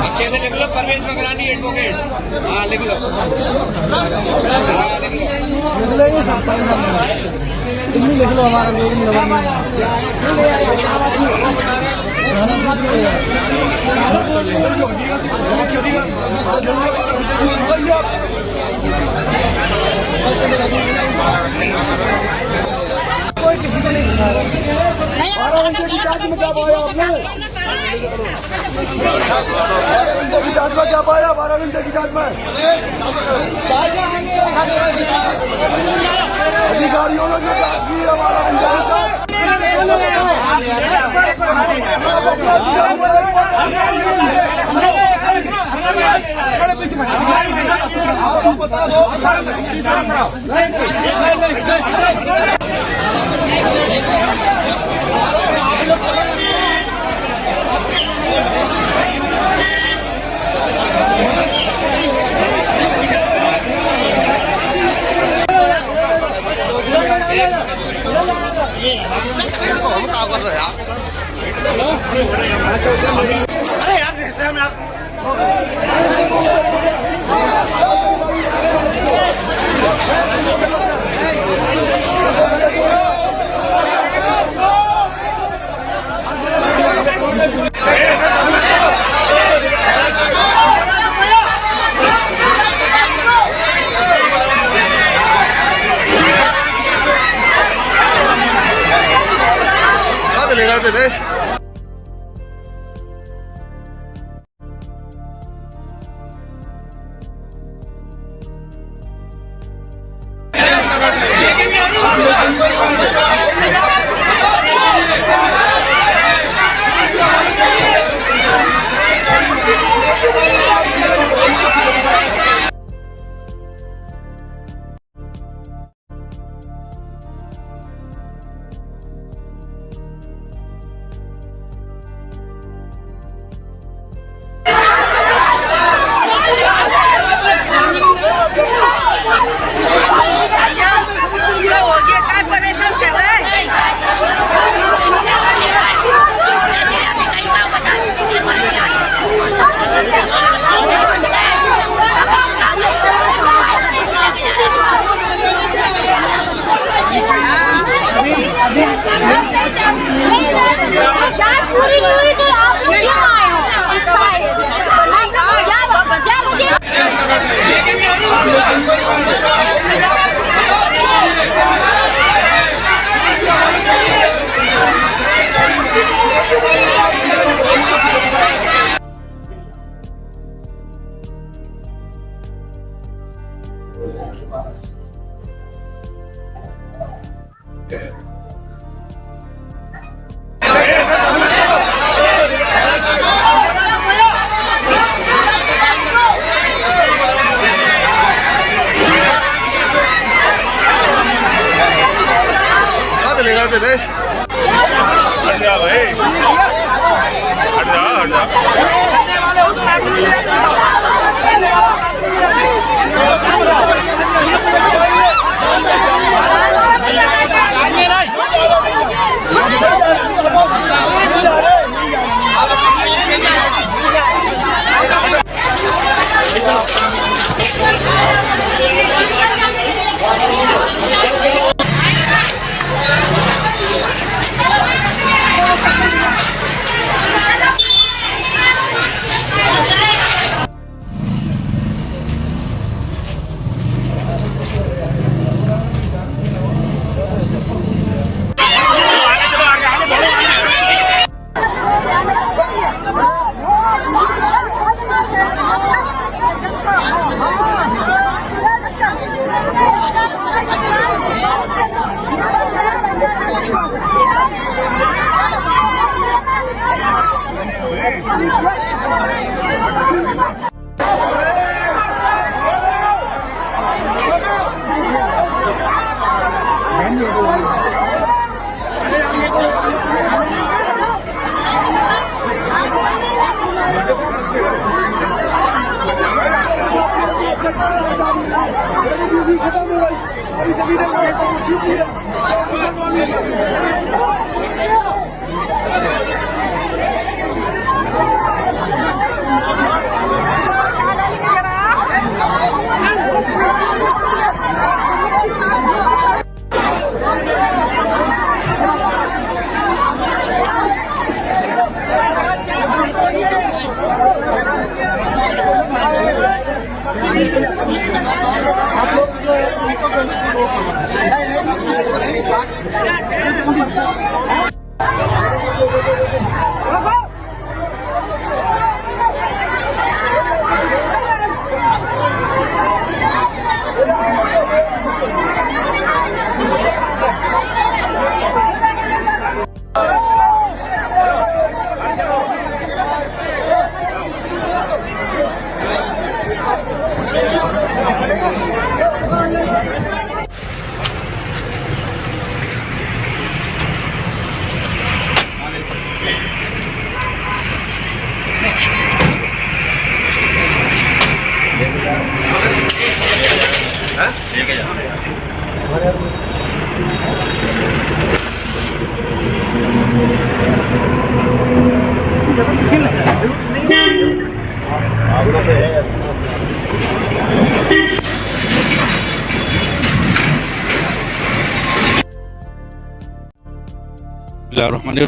अच्छे से लिख लो, परवेज मकरानी एडवोकेट। हाँ लिख लो, लिख लो हमारा कोई किसी को नहीं पूछा रहा। 12 घंटे की जांच में क्या पाया आपने? 12 घंटे की जांच में क्या पाया? 12 घंटे की जांच में अधिकारियों ने जो जांच की है 12 घंटे आपको बता दो। अरे यार ऐसे हम आप लेगा तेरे लेगा तेरे हट जा भाई, हट जा हट जा।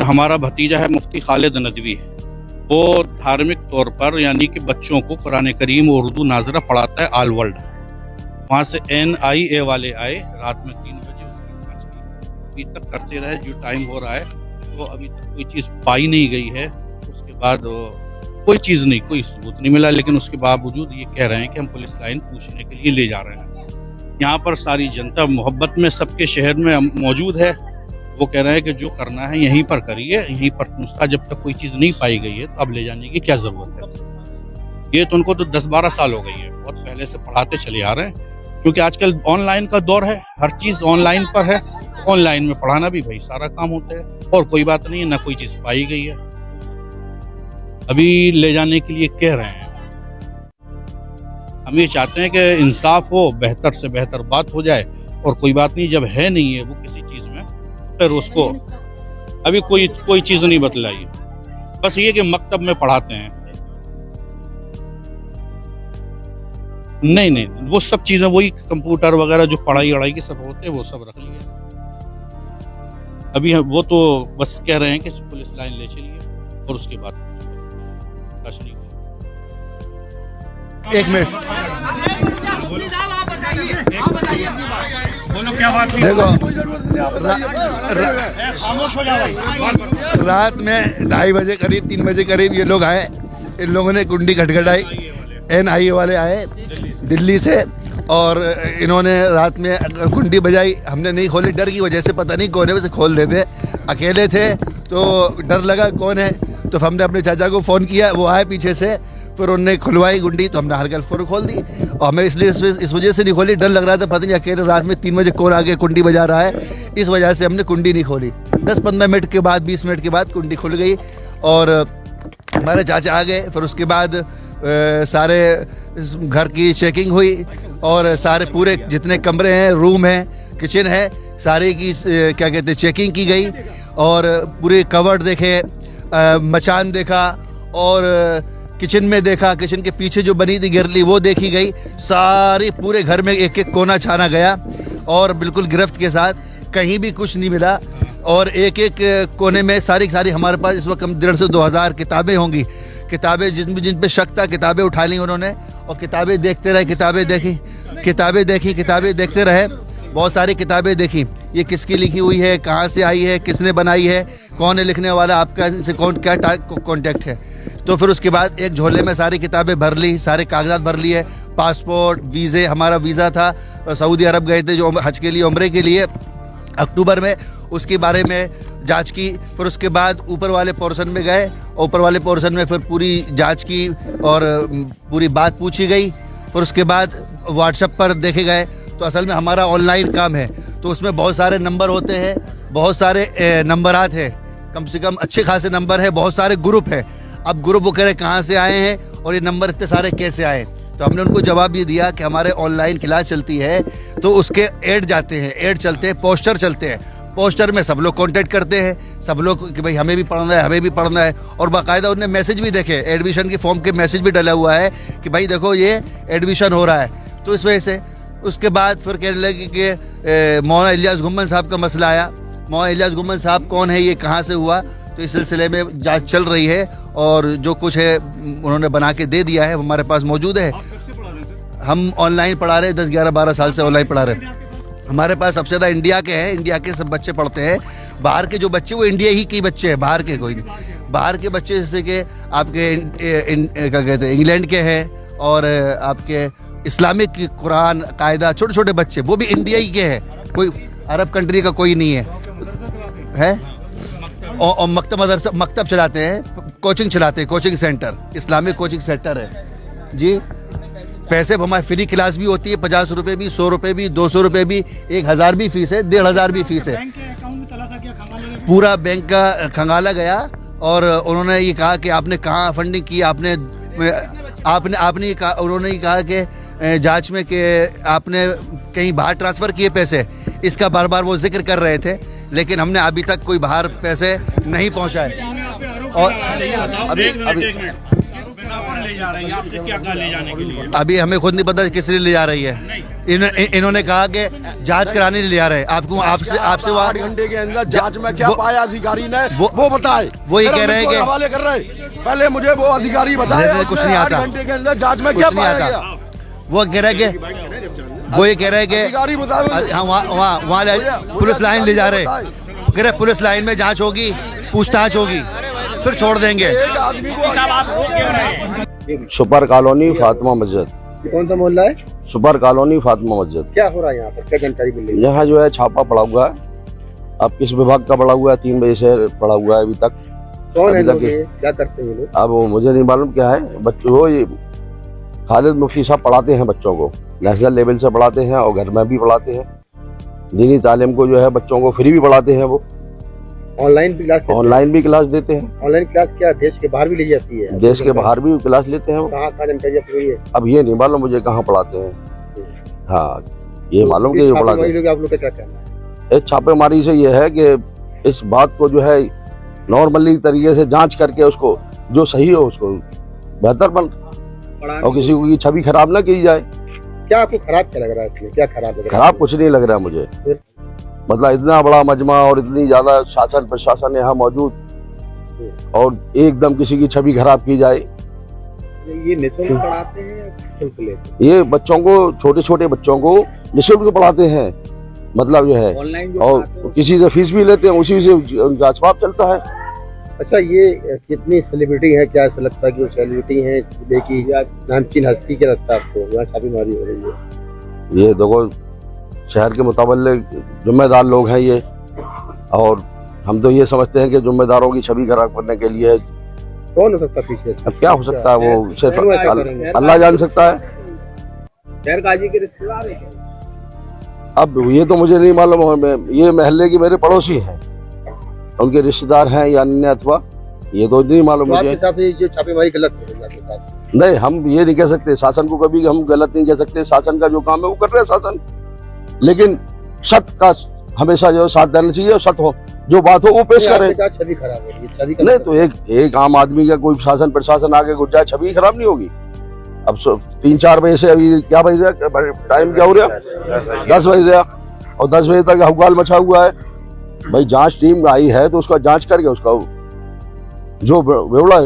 हमारा भतीजा है मुफ्ती खालिद नदवी, वो धार्मिक तौर पर यानी कि बच्चों को कुरान करीम और उर्दू नाजरा पढ़ाता है ऑल वर्ल्ड। वहाँ से NIA वाले आए रात में 3 बजे, उसकी जांच की, अभी तक करते रहे। जो टाइम हो रहा है वो अभी तक कोई चीज़ पाई नहीं गई है। उसके बाद कोई चीज़ नहीं, कोई सबूत नहीं मिला, लेकिन उसके बावजूद ये कह रहे हैं कि हम पुलिस लाइन पूछने के लिए ले जा रहे हैं। यहाँ पर सारी जनता मोहब्बत में सबके शहर में मौजूद है। वो कह रहे हैं कि जो करना है यहीं पर करिए, यहीं पर पूछता, जब तक कोई चीज़ नहीं पाई गई है तो अब ले जाने की क्या ज़रूरत है। ये तो उनको तो 10-12 साल हो गई है, बहुत पहले से पढ़ाते चले आ रहे हैं, क्योंकि आजकल ऑनलाइन का दौर है, हर चीज़ ऑनलाइन पर है। ऑनलाइन में पढ़ाना भी भाई सारा काम होता है, और कोई बात नहीं है, ना कोई चीज़ पाई गई है, अभी ले जाने के लिए कह रहे हैं। हम ये चाहते हैं कि इंसाफ हो, बेहतर से बेहतर बात हो जाए, और कोई बात नहीं, जब है नहीं है वो किसी चीज़ में, फिर उसको अभी कोई चीज़ नहीं बतलाई, बस ये कि मकतब में पढ़ाते हैं। नहीं, वो सब चीज़ें, वही कंप्यूटर वगैरह जो पढ़ाई वढ़ाई के सब होते हैं वो सब रख लिए। अभी वो तो बस कह रहे हैं कि पुलिस लाइन ले चलिए, और उसके बाद एक मिनट बोलो क्या बात हुई? देखो, खामोश हो जाओ। रात में 2:30 बजे करीब 3 बजे करीब ये लोग आए। इन लोगों ने कुंडी खटखटाई, NIA वाले आए दिल्ली से, और इन्होंने रात में कुंडी बजाई। हमने नहीं खोली, डर की वजह से, पता नहीं कोने में से खोल देते, अकेले थे तो डर लगा कौन है, तो हमने अपने चाचा को फ़ोन किया, वो आए पीछे से, फिर उन्होंने खुलवाई गुंडी, तो हमने हल्का फौरन खोल दी। और हमें इसलिए इस वजह से नहीं खोली, डर लग रहा था, पता नहीं अकेले रात में 3 बजे कौन आके कुंडी बजा रहा है, इस वजह से हमने कुंडी नहीं खोली। 10-15 मिनट के बाद, 20 मिनट के बाद कुंडी खुल गई, और हमारे चाचा आ गए। फिर उसके बाद सारे घर की चेकिंग हुई, और सारे पूरे जितने कमरे हैं, रूम हैं, किचन है, सारे की क्या कहते हैं चेकिंग की गई, और पूरे कवर्ड देखे, मचान देखा, और किचन में देखा, किचन के पीछे जो बनी थी गिरली वो देखी गई, सारी पूरे घर में एक एक कोना छाना गया, और बिल्कुल गिरफ्त के साथ, कहीं भी कुछ नहीं मिला। और एक एक कोने में सारी हमारे पास इस वक्त 1,500 से 2,000 किताबें होंगी। किताबें जिन पे शक था, किताबें उठा ली उन्होंने, और किताबें देखते रहे, किताबें देखते रहे, बहुत सारी किताबें देखी। ये किसकी लिखी हुई है, कहाँ से आई है, किसने बनाई है, कौन है लिखने वाला, आपका इनसे क्या कॉन्टेक्ट है। तो फिर उसके बाद एक झोले में सारी किताबें भर ली, सारे कागजात भर लिए, पासपोर्ट, वीज़े, हमारा वीज़ा था, सऊदी अरब गए थे जो हज के लिए, उम्रे के लिए, अक्टूबर में, उसके बारे में जांच की। फिर उसके बाद ऊपर वाले पोर्शन में गए, ऊपर वाले पोर्शन में फिर पूरी जांच की और पूरी बात पूछी गई। फिर उसके बाद व्हाट्सएप पर देखे गए। तो असल में हमारा ऑनलाइन काम है, तो उसमें बहुत सारे नंबर होते हैं, बहुत सारे नंबरात हैं, कम से कम अच्छे खासे नंबर है, बहुत सारे ग्रुप हैं। अब ग्रुप वो कह रहे कहाँ से आए हैं और ये नंबर इतने सारे कैसे आए, तो हमने उनको जवाब ये दिया कि हमारे ऑनलाइन क्लास चलती है तो उसके ऐड जाते हैं, ऐड चलते हैं, पोस्टर चलते हैं, पोस्टर में सब लोग कांटेक्ट करते हैं, सब लोग कि भाई हमें भी पढ़ना है, हमें भी पढ़ना है। और बाकायदा उन्होंने मैसेज भी देखे, एडमिशन के फॉर्म के मैसेज भी डला हुआ है कि भाई देखो ये एडमिशन हो रहा है। तो इस वजह से उसके बाद फिर कहने लगे कि मौलाना इलियास गुम्मन साहब का मसला आया। मौलाना इलियास गुम्मन साहब कौन है, ये कहाँ से हुआ, तो इस सिलसिले में जांच चल रही है और जो कुछ है उन्होंने बना के दे दिया है, हमारे पास मौजूद है। हम ऑनलाइन पढ़ा रहे हैं, 10, 11, 12 साल से ऑनलाइन पढ़ा रहे हैं। हमारे पास सबसे ज़्यादा इंडिया के हैं, इंडिया के सब बच्चे पढ़ते हैं। बाहर के जो बच्चे वो इंडिया ही के बच्चे हैं, बाहर के कोई नहीं। बाहर के बच्चे जैसे कि आपके क्या कहते हैं इंग्लैंड के हैं, और आपके इस्लामिक कुरान कायदा छोटे छोटे बच्चे वो भी इंडिया ही के हैं, कोई अरब कंट्री का कोई नहीं है। और मकतब चलाते हैं, कोचिंग चलाते हैं, coaching centre, Islamic coaching centre है जी। पैसे हमारे फ्री क्लास भी होती है, 50 रुपये भी, 100 रुपये भी, 200 रुपये भी, 1000 भी फीस है, 1500 भी फीस है। पूरा बैंक का खंगाला गया और उन्होंने ये कहा कि आपने कहाँ फंडिंग की, आपने ये कहा, उन्होंने ये कहा कि जांच में कि आपने कहीं बाहर ट्रांसफ़र किए पैसे, इसका बार बार वो जिक्र कर रहे थे, लेकिन हमने अभी तक कोई बाहर पैसे नहीं पहुंचाए। और अभी हमें खुद नहीं पता किस लिए ले जा रही है। इन्होंने कहा कि जांच कराने ले जा रहे हैं। आपसे 8 घंटे के अंदर जांच में क्या पाया अधिकारी ने वो बताए। वो ये कह रहे हैं कि हवाले कर रहे, पहले मुझे वो अधिकारी बताए कुछ नहीं आता, 8 घंटे के अंदर जांच में क्या पाया गया। वो कह रहे हैं कि वो ये कह रहे हैं कि वहाँ पुलिस लाइन ले जा रहे, कह रहे पुलिस लाइन में जांच होगी, पूछताछ होगी, फिर छोड़ देंगे। सुपर कॉलोनी फातिमा मस्जिद। कौन सा मोहल्ला है? सुपर कॉलोनी फातिमा मस्जिद। क्या हो रहा है यहाँ पर, क्या जानकारी मिल रही है? यहाँ जो है छापा पड़ा हुआ है, अब किस विभाग का पड़ा हुआ है, 3 बजे से पड़ा हुआ है अभी तक। कौन है लोग, क्या करते हैं लोग? अब मुझे नहीं मालूम क्या है। बच्चों को ये खालिद मुफ्ती साहब पढ़ाते हैं, बच्चों को नेशनल लेवल से पढ़ाते हैं और घर में भी पढ़ाते हैं। दीनी तालीम को जो है बच्चों को फ्री भी पढ़ाते हैं। वो ऑनलाइन भी क्लास देते हैं। ऑनलाइन क्लास क्या देश के बाहर भी ली जाती है? देश के बाहर भी क्लास लेते हैं वो। कहाँ जानकारी आपको है? अब ये नहीं मालूम मुझे कहाँ पढ़ाते हैं। हाँ, ये मालूम कि ये पढ़ाते हैं। आप लोग का क्या कहना है? इस छापेमारी से ये है कि इस बात को जो है नॉर्मली तरीके से जांच करके उसको जो सही हो उसको बेहतर बन, और किसी को की छवि खराब ना की जाए। क्या आपको खराब क्या लग रहा है इसमें? क्या खराब लग रहा है? खराब कुछ नहीं लग रहा है मुझे। मतलब इतना बड़ा मजमा और इतनी ज्यादा शासन प्रशासन यहाँ मौजूद और एकदम किसी की छवि खराब की जाए। ये निःशुल्क पढ़ाते हैं या शुल्क लेते हैं? ये बच्चों को, छोटे छोटे बच्चों को निःशुल्क पढ़ाते हैं, मतलब जो है, और किसी से फीस भी लेते हैं, उसी से उनका असबाब चलता है। अच्छा, ये कितनी सेलिब्रिटी है? क्या ऐसा लगता है कि वो सेलिब्रिटी है की नामचीन हस्ती के लगता है आपको यहाँ छापेमारी हो रही है? ये देखो शहर के मुताबिक जिम्मेदार लोग हैं ये, और हम तो ये समझते हैं कि जिम्मेदारों की छवि खराब करने के लिए। कौन हो सकता है पीछे? अब क्या हो सकता है, वो सिर्फ अल्लाह जान सकता है। शहर काजी के रिश्तेदार हैं? अब ये तो मुझे नहीं मालूम है, ये मोहल्ले की मेरे पड़ोसी हैं, उनके रिश्तेदार हैं या अन्य, अथवा ये तो नहीं मालूम मुझे। जो छापेमारी गलत हो रही है? नहीं, हम ये नहीं कह सकते, शासन को कभी हम गलत नहीं कह सकते। शासन का जो काम है वो कर रहे हैं शासन, लेकिन सत्य का हमेशा जो साथ देना चाहिए, और सत्य हो जो बात हो वो पेश करें। छवि खराब हो रही है, छवि नहीं तो एक आम आदमी का कोई शासन प्रशासन आगे घुस जाए, छवि खराब नहीं होगी। अब 3-4 बजे से अभी क्या बज रहा है, टाइम क्या हो रहा है, 10 बज रहा, और 10 बजे तक हौकाल मचा हुआ है। भाई जांच टीम आई है तो उसका जांच करके उसका जो बेवड़ा